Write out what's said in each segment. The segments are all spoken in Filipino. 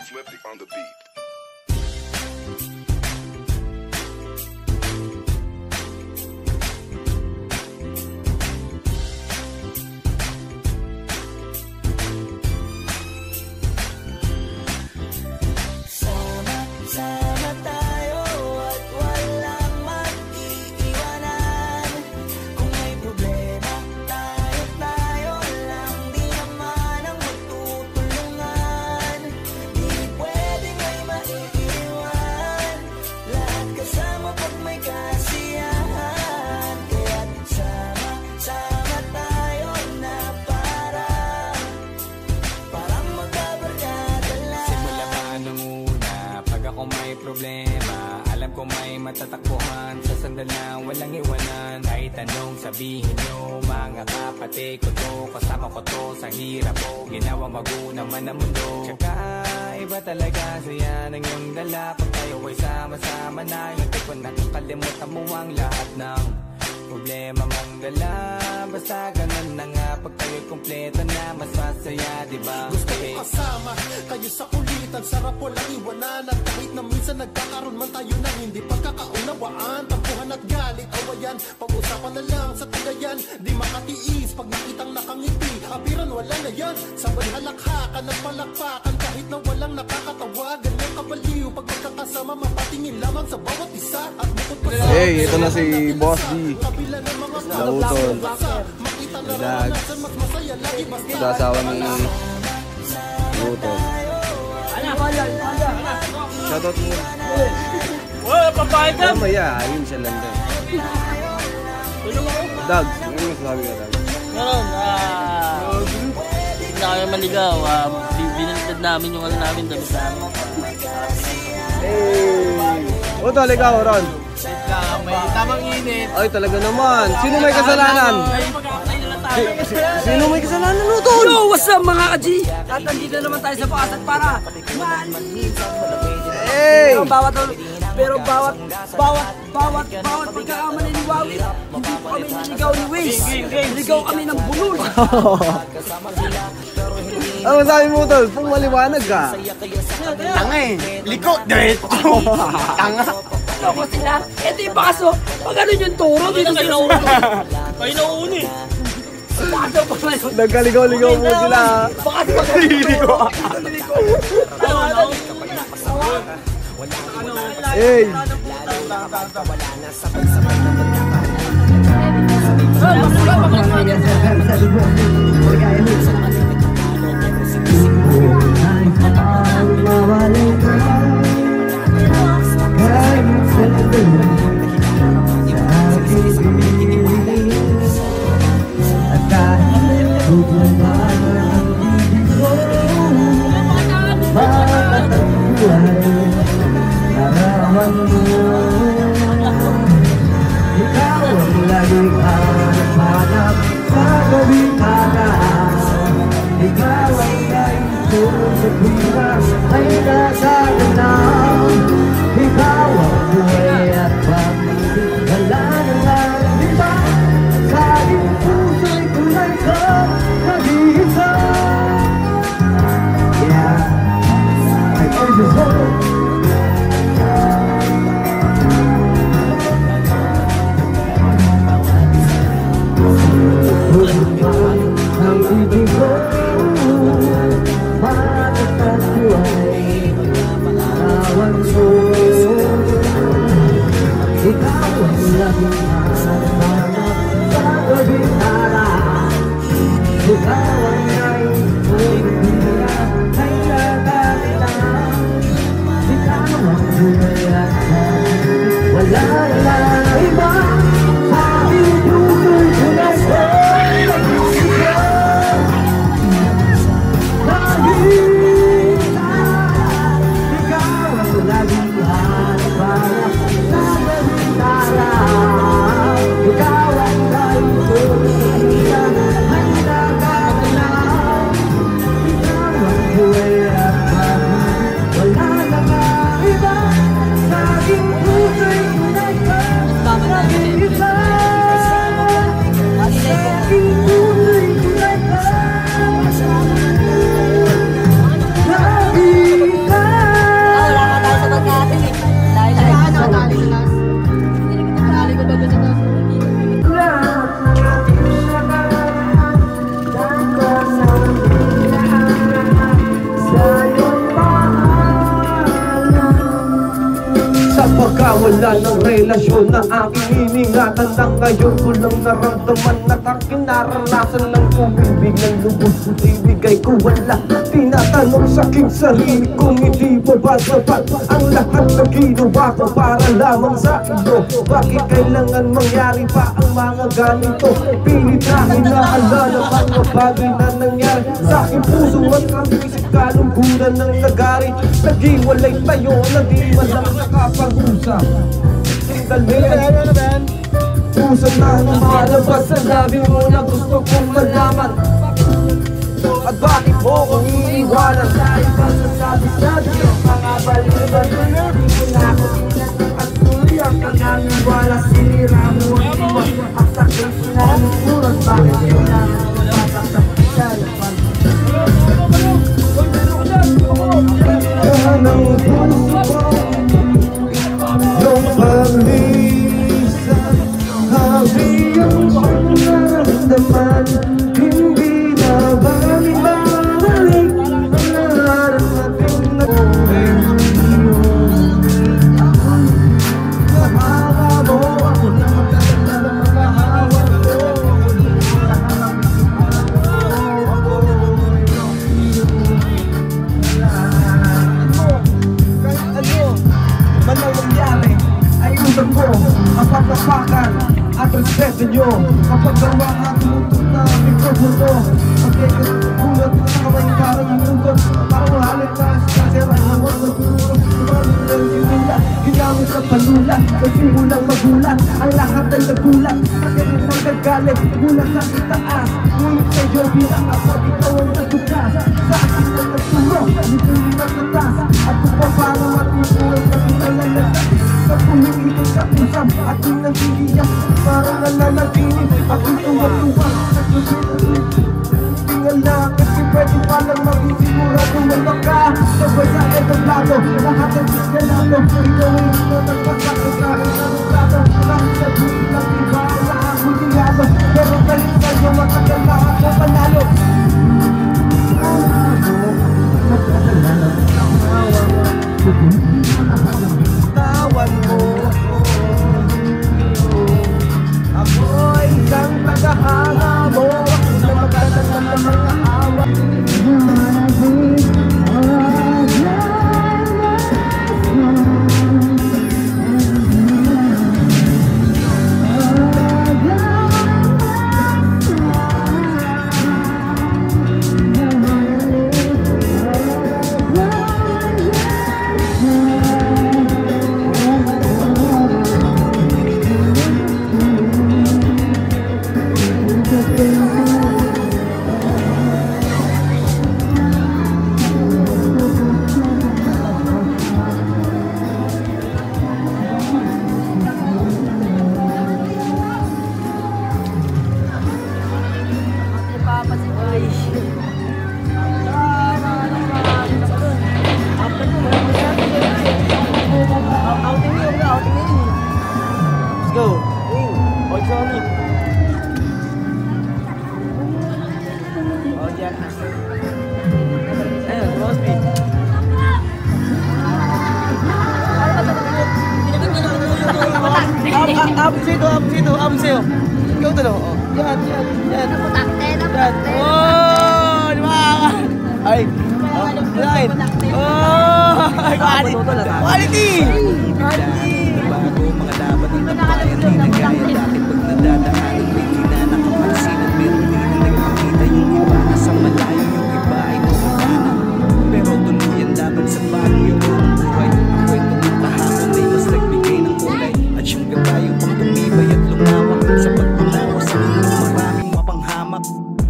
Flippy on the beat. Problema, alam ko may matatakbuhan sa sandalang walang iwanan. Kahit anong sabihin nyo, mga kapatid ko to, kasama ko to sa hirap ko, ginawang bago naman ang mundo. Tsaka iba talaga saya ng iyong dala, pag tayo ay sama-sama na, yung tipo nakakalimutan mo ang lahat ng problema mong dala. Basta ganun na nga, pag tayo'y kompleto na, mas masaya, diba? Gusto ko kasama kayo sa kulitan, sarap walang iwanan. At kahit na minsan nagkakaroon man tayo ng hindi pagkakaunawaan, tampuhan at galit, awayan, pag-usapan na lang sa tagayan. Di makatiis pag nakitang nakangiti, abiran wala na yan. Sabay halakhakan at palakpakan, kahit na walang nakakatawa. Ganyan kabaliw pag magkakasama, mapatingin lamang sa bawat isa. At bukod pa sa hey, ito na si Boss D. Lautol. Dag. Ito asawa ni Lautol. Shoutout mo. Wala, papayag ka! Mamaya, ayun siya lang din. Dag, ano yung sabi ka, Dag? Meron, hindi na kami maligaw. Binalitad namin yung ano namin, damit namin. Hey! O, talaga, Ron. May tamang init. Ay, talaga naman. Sino may kasalanan? Sino may kasalanan, Utol? Yo, what's up mga ka-G? At nandito naman tayo sa Pakasat para Hey! Pero bawat pagkakamali ni Wawit, hindi po kami niligaw ni Wiz. Niligaw kami ng bulol. Ano sabi mo, Utol? Pung maliwanag ka. tanga eh. Liko, diretso. Tanga. Ano ko sila? Ito yung bakaso. Pag ano yung turo, dito sila ulo. Kayo nauni. Bakaso pa na yun. Nagkaligaw-ligaw mo sila. Bakaso pa na yun. Hey! Simula ng relasyon na aking iningatan na ngayon ko lang naramdaman at aking naranasan ng umibig ng lubos kung ibigay ko wala. Tinatanong sa aking sarili kung hindi mo ba sapat ang lahat na ginawa ko para lamang sa iyo. Bakit kailangan mangyari pa ang mga ganito? Pilit na inaalala mga bagay na nangyari sa aking puso at ang isip kalungkuran ng nagari. Nag-iwalay tayo na di man lang nakapag-usap. Puso na lumalabas sa labi mo na gusto kong malaman. At bakit mo kong iiwanan? Dahil ba sasabi-sabi mga baliban na di ko na ako at tuloy ang pagkaniwala. Sinira mo ang iwan at sakit sinalimuran. Bakit kailangan mo mapapagsasabi? Ng puso yung paglisan, habi ang nararamdaman. Hindi na ba ibabalik ang nararating na mahawa mo ako na magdadala ng mga hawa ko. Man ang nangyari ay usap ko ang pagkapakan at respeto nyo. Kapag gawa nga tumutog na mikrofono, magkakagulat na kamay parang inugot. Parang mahalit na sasira ang mga nagtuturo. Ginamit sa panula, nagsimulang magulat. Ang lahat ay nagulat, pagkalit ng naggalit. Gulat sa itaas, ngunit sa'yo bilang ako ikaw ang nagtugas. Sa akin na nagturo, nito yung nagtatas. At kung paano matutunan sa pinalalatas. Sa pumikitong sa pusam, aking nagtiliyak. Parang nananaginip, aking tuwa-tuwa. Tingala, kasi pwede palang maging sigurado wala ka. Sabay sa etablado, lahat ang sigalado. Ikaw ay ito nagpagkakot sa akin na nagtata. Kahit sa buhay ng iba, wala akong tingado. Pero galing sa'yo, matagal na ako panalo. Tawan mo ako'y isang tagahanga mo na magdadala ng mga awa. Abot sa'yo. Ikaw talo. Yan. Oh, di ba? Ay. Yan. Oh, quality. Bago mga laban ng bayan, di na gaya dati pag nadadaan. May kinanakapansin at meron din na nagpakita yung iba. Nasa malayo yung iba ay nakakana. Pero tuloy ang laban sa bago yung buong buhay. Ang kwento ng kahapon ay mas nagbigay ng kulay. At yung gabayo pang tumibay at lumawak sa pagtunawa sa mundo maraming mapanghamak.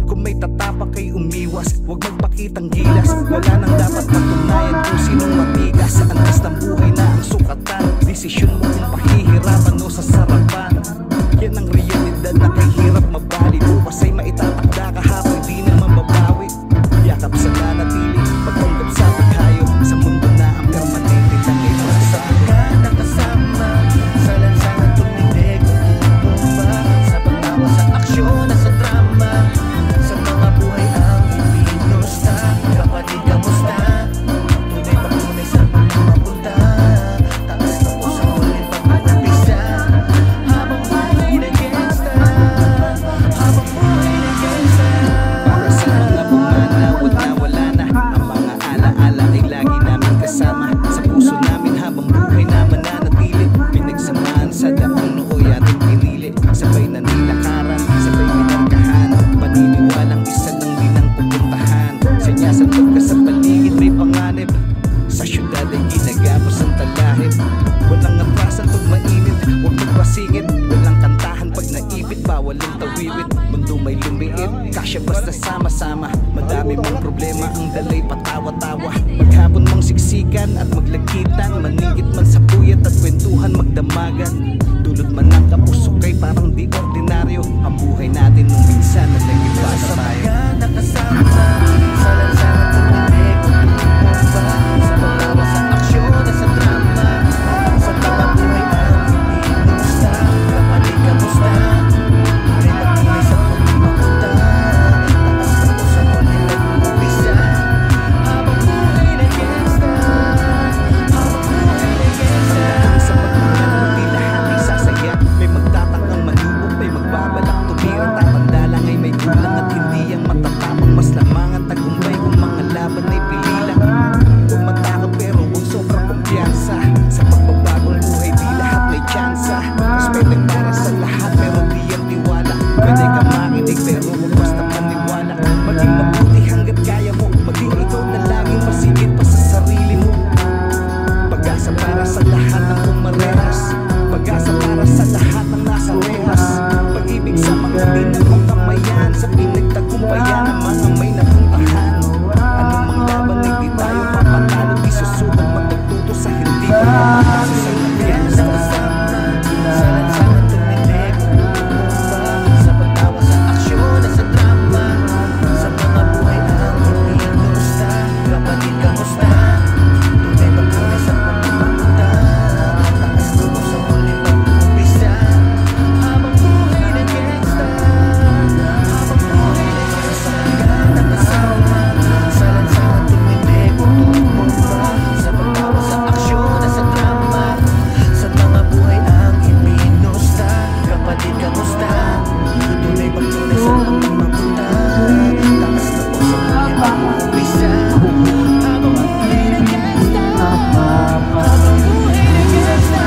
Kung may tatapak ay umiwas, huwag magpakitang gilas. Wala nang dapat patunayan kung sinong matigas. Sa antas ng buhay na ang sukatan, desisyon mo kung pahihirapan o sa sarapan. Yan damagan. Dulot man ng kapusukay, parang di ordinaryo ang buhay natin nung minsan na naging bata tayo. Nakasama sa lansangan ng bibig, sa pagtawa sa aksyon at sa drama, sa mga buhay ang hindi inusta. Kapatid, kamusta? Tunay na tunay sa pagpapunta, takas na ko sa muli nag-umpisa. Habang buhay na gesta, habang buhay na gesta. Sa pagmamahal di lahat ay sasaya. May magtatakang manubog, may magbabalak tumira. Tatanda lang ay may kulang at hindi ang matatapang. Mas lamang ang tagumpay kung mga laban ay pililang. Huwag matakot pero huwag sobrang kumpiyansa. Sa pagbabagong buhay di lahat may tsansa. Respeto ay para sa lahat pero di ang tiwala. Pwede ka makinig pero huwag basta maniwala. Maging mabuti hanggat kaya mo, maging ikaw na laging masigit pa sa sarili mo. Pag-asa para sa lahat ng pumarehas, pag-asa para sa lahat ng nasa rehas. Pag-ibig sa mga di nagkukamayan, sa pinagtagumpayan ng mga may napuntahan. Anong mang laban ay di tayo papatalo, di susukat magtututo sa hindi pagpapatalo sa pag-iasa. Sa lansangan tumitik, sa pagtawa sa aksyon at sa drama, sa mga buhay ang hindi inusta. Kapatid, kamusta? Tunay ba tunay sa pagpapunta, takas ko sa muli pag-umpisa. Habang buhay na gangsta, habang buhay na gangsta. Nakasama sa lansangan tumitik, sa pagtawa sa aksyon at sa drama, sa mga buhay ang hindi inusta. Kapatid, kamusta? Tunay ba tunay sa pagpapunta, takas na ko sa muli pag-umpisa. Habang buhay na gangsta, habang buhay na gangsta.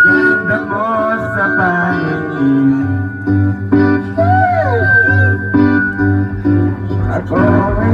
Ganda mo sa pangingin. Ako ay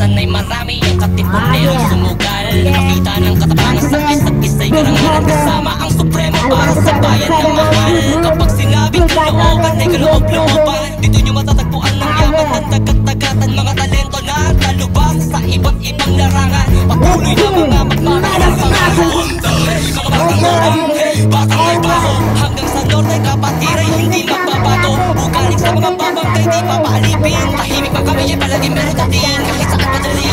kalikasan ay marami ang katipunerong sumugal. Nakita ng katapangan sa isa't isa'y karangalan, kasama ang supremo para sa bayan na mahal. Kapag sinabing kalooban ay kaloob-looban, dito nyo matatagpuan ng yaman at dagat-dagatan, mga talento na talubang sa iba't ibang larangan. Patuloy na mga magmamahalang pangalan. Batang may baho, hanggang sa norte kapatiray hindi magbabago. Ugaling sa mga babangkay di papaalipin, tahimik pa kami ay palaging meron dating kahit saan madali.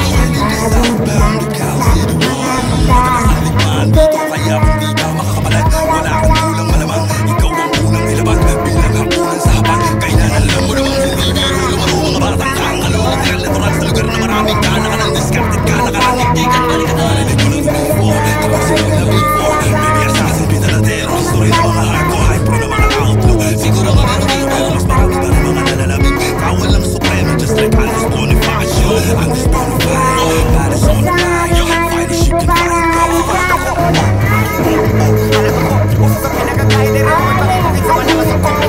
Southbound, ikaw sinuman dito kaya kung di ka makakapalag, wala kang kulang malamang. Ikaw ang unang ilabag bilang hapunan sa hapag. Kailan alam mo namang hindi biro lumaro mga batang kangalo. Natural natural sa lugar na maraming kalakalan, discarded kalakalan, hindi ka balikatan. Narinig ko ng before, kapag sinag na before, baby assassin, pinanatero ang story ng mga hardcore, hype pro na mga outlaw. Siguro nga meron dito, mas marami pa rin mga nalalamig. Kawal lang supremo, just like Andres Bonifacio. Andres Bonifacio, Paris on the line, yo, fight the ship can fight, go. Alam ko, uso sa pinagkakaya ni Ramon, pakikakit sa wala masukong.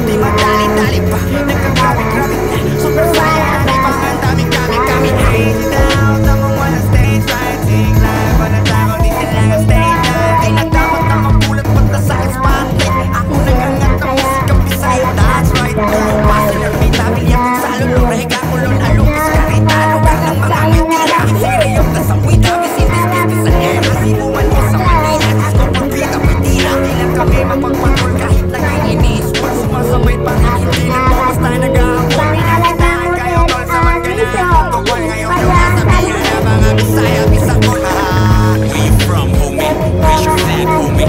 Di madali-dali pa, nagkakabit-grabit. Super saiyan, ay pang ang daming-daming kami. Crazy down, tamang walang stage right. Sing live, walang tao, di sila ang stage right. Di nagdapat na magulat, pagta sa akin spotlight. Ako nag-angat ang musika, Bisaya, that's right. Pasa ng may pamilya, pagsalo, nahiga ko lon, alukis ka rin, lugar ng mga may tira. Seryo, tas ang wita, bisintis sa era. Sinuman mo sa Manila, gusto pag kita may tira. Di lang kami mapagpatrol kahit nag-iinis. Pag sumasabay pa rin, hindi lang po basta nag-aapon. Pinalitaan kayo tol sa magkanaan. Tukol ngayon yung nasabihan na mga Bisaya, Bisangol. Where you from, homie? Raise your flag, homie.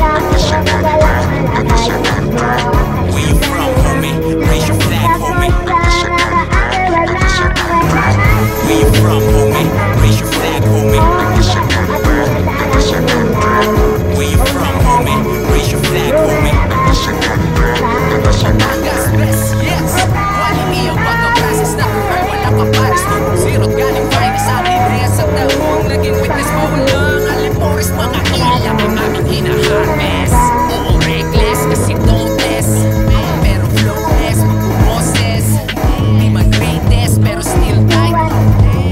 Where you from, homie? Raise your flag, homie. Where you from, homie? Raise your flag, homie. Where you from, homie? Raise your flag, homie. Gas, yes. Walang iyong pagkaklases na ay walang kapares. Zero't galing fine sa litres at daong naging witness mo walang alipores. Mga ilang ang aming hinaharvest. Oo, reckless kasi totes, pero flawless, magbuboses. Di man greatest pero still tight.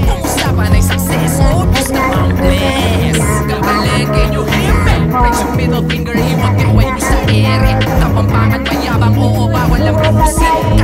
Kung usapan ay success, ubus na ang bless. Galing kayo himpe, raise your middle finger, iwag giveaway mo sa ere. Kapampangan mayabang, oo, bawal ang pupusin.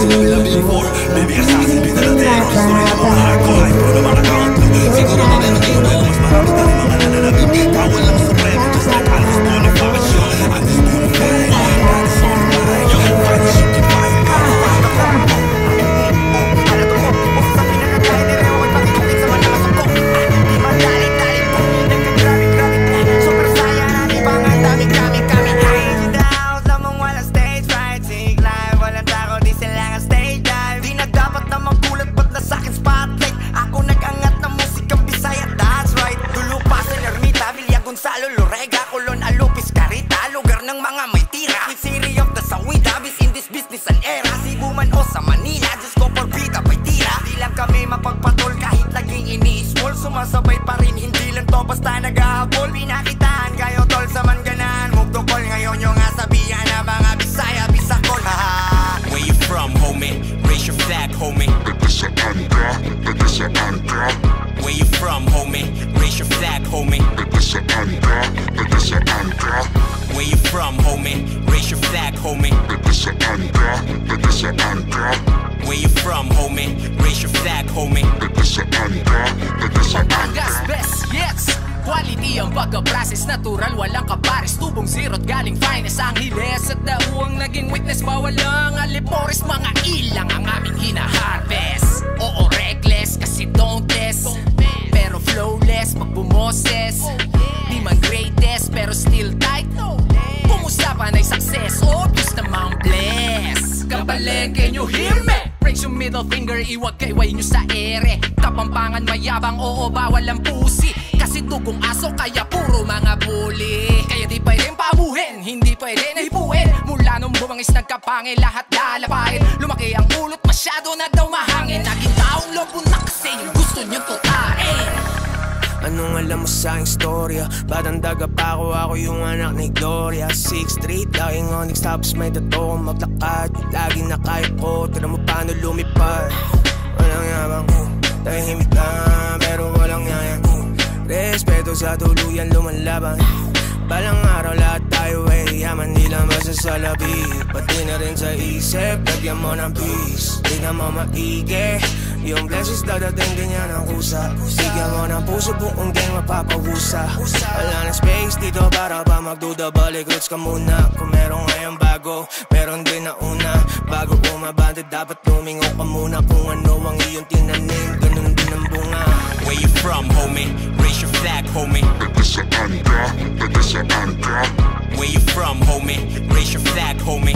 sila before. Baby assassin, binalatero. Story na mga hardcore, hype pro naman account. Siguro na meron dito, mas marami tayo mga nananabing. Tawal lang supremo, just like Alvis Bonifacio. I'm just bonafide, that is on the line. Find the shit, keep fighting. Gonzalo, Lorega, Colon, Alupis, Carita, lugar ng mga may tira. City of the Sawi, Davis, in this business and era. Cebu man o sa Manila, just go for bida, may tira. Di lang kami mapagpatol kahit laging ini-small. Sumasabay pa rin, hindi lang to basta nag-ahabol. Pinakitaan kayo tol sa mangganan. Mugdokol ngayon yung asabihan na mga Bisaya, Bisakol. Where you from, homie? Raise your flag, homie. Where you from, homie? Raise your flag, homie. Where you from, homie? Raise your flag, homie. Where you from, homie? Raise your flag, homie. Batangas, best, yes. Quality ang pagka-process, natural, walang kapares. Tubong zero't galing finest, Angeles at Dahuang naging witness. Bawal lang alipores, mga ilang ang aming hina-harvest. Oo, reckless, kasi don't test. Pero flowless, pag bumoses. Di man greatest, pero still tight. Kumusta pa na'y success, obvious namang bless. Kabaleng, can you hear me? Raise your middle finger, iwag kayway nyo sa ere. Kapampangan mayabang, oo, bawal ang pusi. Kasi tugong aso, kaya puro mga bully. Kaya di pwedeng pamuhin, hindi pwede nahipuin. Mula nung bumangis nagkapangi, lahat lalapain. Lumaki ang ulot, masyado na daw mahangin. Naging taong lobo na kasi yung gusto nyo tutain. Anong alam mo sa aking storya? Batang daga pa ako yung anak ni Gloria. 6th Street, laging onyx tapos may tato kong maglakad. Lagi na kaya ko, tira mo paano lumipad. Walang yabang, tahimik lang, pero walang yayan. Respeto sa tuluyan lumalaban. Balang araw lahat tayo ay yaman, di lang basta sa labi. Pati na rin sa isip, lagyan mo ng peace. Di na mo maigi, yung blessings dadating ganyan ang kusa. Bigyan mo ng puso, buong gang mapapahusa. Wala na space dito para pa magduda. Balik roots ka muna, kung meron ngayong bago, meron din na una. Bago umabante dapat lumingo ka muna. Kung ano ang iyong tinanim, ganun din ang bunga. Where you from, homie? Raise your flag, homie. Where you from, homie? Raise your flag, homie.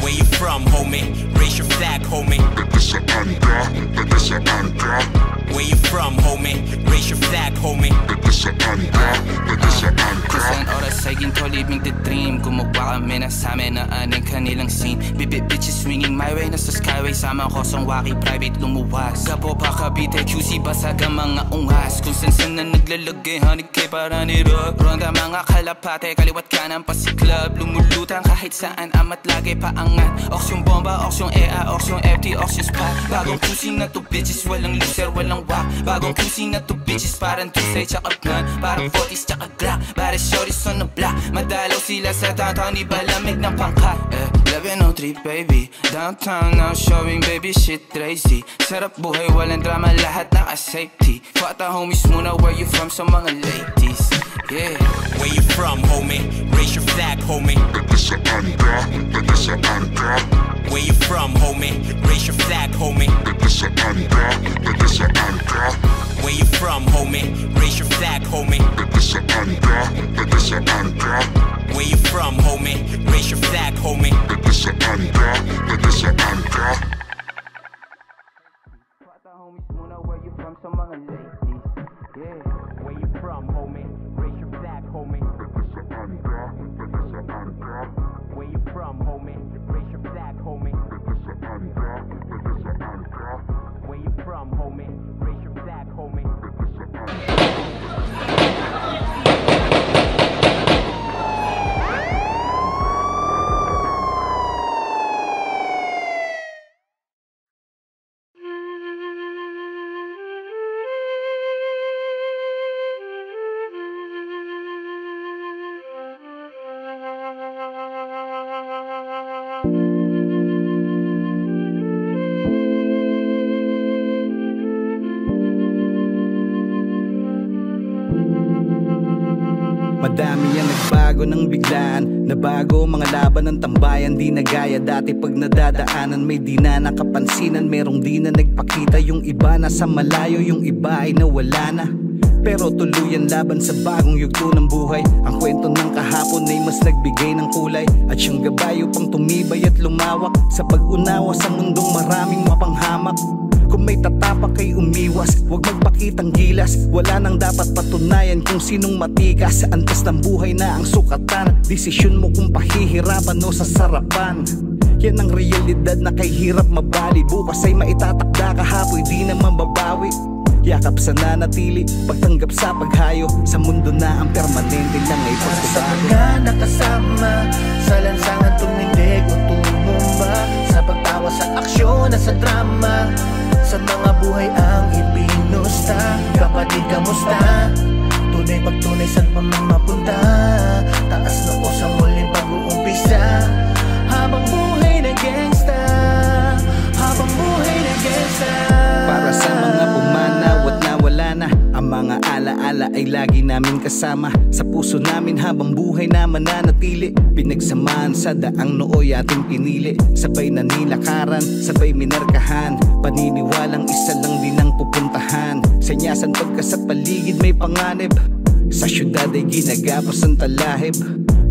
Where you from, homie? Raise your flag, homie. Where you from, homie? Raise your flag, homie. Kusan oras ay ginto living the dream. Gumawa kami na sa amin na aning kanilang scene. Bibit bitches swinging my way, nasa skyway. Sama ko sa waki private lumuwas. Gapo pa Cavite, QC basag ang mga ungas. Kung san na naglalagay, hanig kay para ni Rob. Ronda mga kalapate, kaliwat kanan pa si club. Lumulutan kahit saan, amat lagi paangat. Oks yung bomba, oks yung EA, oks yung FT, oks yung spot. Bagong QC na to bitches, walang loser, walang wak. Bagong QC na to bitches, parang Tuesday tsaka gun. Parang 40s tsaka Glock, bada shorties on the block. Madalaw sila sa downtown, iba lamig ng pangkat. 1103 baby, downtown now showing baby shit crazy. Sarap buhay, walang drama, lahat naka-safety. Fuck the homies muna, where you from sa mga ladies? Yeah. Where you from, homie? Raise your flag, homie. Where you from, homie? Raise your flag, homie. Where you from, homie? Raise your flag, homie. Where you from, homie? Raise your flag, homie. Homies muna, where you from sa mga ladies? Yeah. Where you from, homie? Raise your flag, homie. Where you from, homie? Raise your flag, homie. Where you from, homie? Raise your flag, homie. Madami ang nagbago ng biglaan, nabago mga laban ng tambayan. Di na gaya dati pag nadadaanan, may di na nakapansinan. Merong di na nagpakita, yung iba nasa malayo, yung iba ay nawala na. Pero tuluyan laban sa bagong yugto ng buhay. Ang kwento ng kahapon ay mas nagbigay ng kulay, at siyang gabay upang tumibay at lumawak sa pag-unawa sa mundong maraming mapanghamak. Kung may tatapak ay umiwas, huwag magpakitang gilas. Wala nang dapat patunayan kung sinong matikas. Antas ng buhay na ang sukatan, desisyon mo kung pahihirapan o sasarapan. Yan ang realidad na kay hirap mabali. Bukas ay maitatakda, kahapoy di naman babawi. Yakap sa nanatili, pagtanggap sa paghayo, sa mundo na ang permanente lang ay pagbabago. Para sa mga nakasama, sa lansangan tumindig o tumumba, sa pagtawa sa aksyon at sa drama, sa mga buhay ang ibinusta. Kapatid, kamusta? Tunay pagtunay, saan pa man mapunta? Taas noo sa muling pag-uumpisa. Habang buhay na gangsta, habang buhay na gangsta. Para sa mga pumanaw at nawala na, ang mga alaala ay lagi namin kasama. Sa puso namin habang buhay na mananatili. Pinagsamaan sa daang nooy ating pinili. Sabay nanilakaran, sabay minarkahan. Paniniwalang isa lang din ang pupuntahan. Sanyasan pagka sa paligid may panganib. Sa syudad ay ginagapos ang talahib.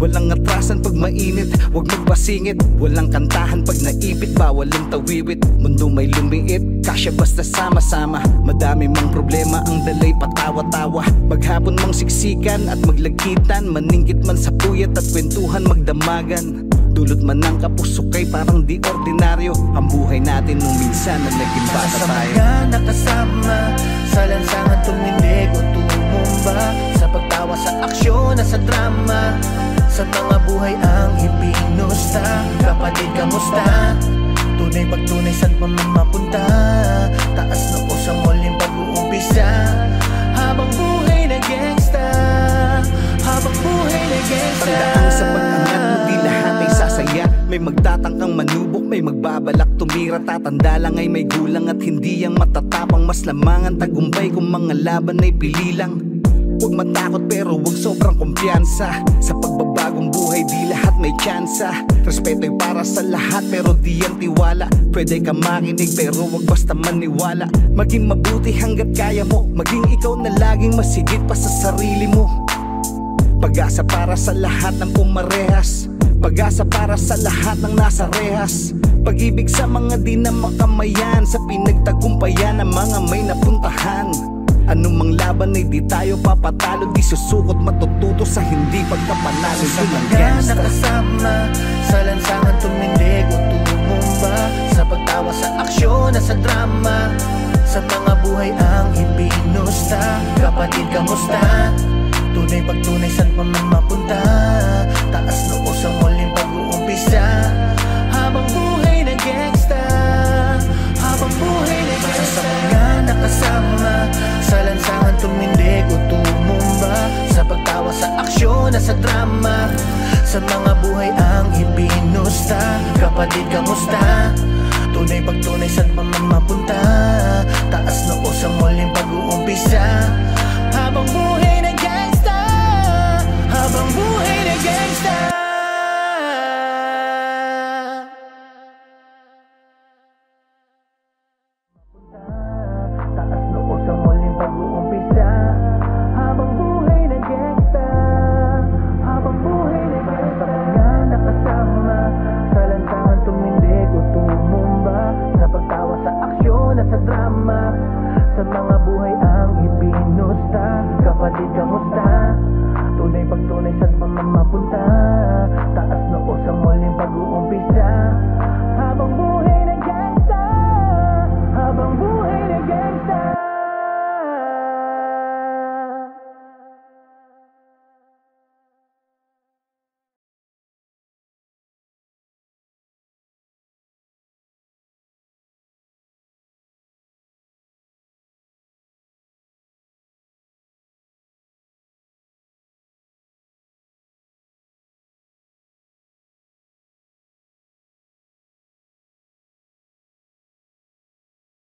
Walang atrasan pag mainit, huwag magpasingit. Walang kantahan pag naipit, bawal ang tawiwit. Mundo may lumiit, kasya basta sama-sama. Madami mang problema, ang dalay patawa-tawa. Maghapon mang siksikan at maglagkitan. Maningkit man sa puyat at kwentuhan magdamagan. Dulot man ng kapusukay parang di ordinaryo. Ang buhay natin nung minsan na naging bata tayo. Sa mga nakasama, sa lansangan tumindig o tumumba, sa pagtawa sa aksyon at sa drama, sa mga buhay ang ibinusta. Kapatid, kamusta? Tunay pagtunay, saan pa man mapunta? Taas noo sa muling pag-uumpisa. Habang buhay na gangsta, habang buhay na gangsta. Tandaan sa pag-angat mo, di lahat ay sasaya. May magtatangkang manubok, may magbabalak tumira. Tatanda lang ay may gulang at hindi ang matatapang. Mas lamang ang tagumpay kung mga laban ay pili lang. Huwag matakot pero huwag sobrang kumpiyansa. Sa pagbabagong buhay di lahat may tsansa. Respeto'y para sa lahat pero di ang tiwala. Pwede ka makinig pero huwag basta maniwala. Maging mabuti hanggat kaya mo, maging ikaw na laging masigit pa sa sarili mo. Pag-asa para sa lahat ng pumarehas, pag-asa para sa lahat ng nasa rehas. Pag-ibig sa mga di na makamayan, sa pinagtagumpayan ng mga may napuntahan. Anumang laban ay di tayo papatalo, di susukot matututo sa hindi pagkapanalo. Sa mga nakasama, sa lansangan tumindig o tumumba, sa pagtawa sa aksyon at sa drama, sa mga buhay ang ibinusta. Kapatid, kamusta? Tunay pagtunay, saan pa man mapunta? Taas noo sa muling pag-uumpisa. Habang buhay na gangsta, habang buhay na gangsta. Sa mga nakasama, sa lansangan tumindig o tumumba, sa pagtawa sa aksyon at sa drama, sa mga buhay ang ibinusta. Kapatid, kamusta? Tunay pagtunay, saan pa man mapunta? Taas noo sa muling pag-uumpisa. Habang buhay na gangsta, habang buhay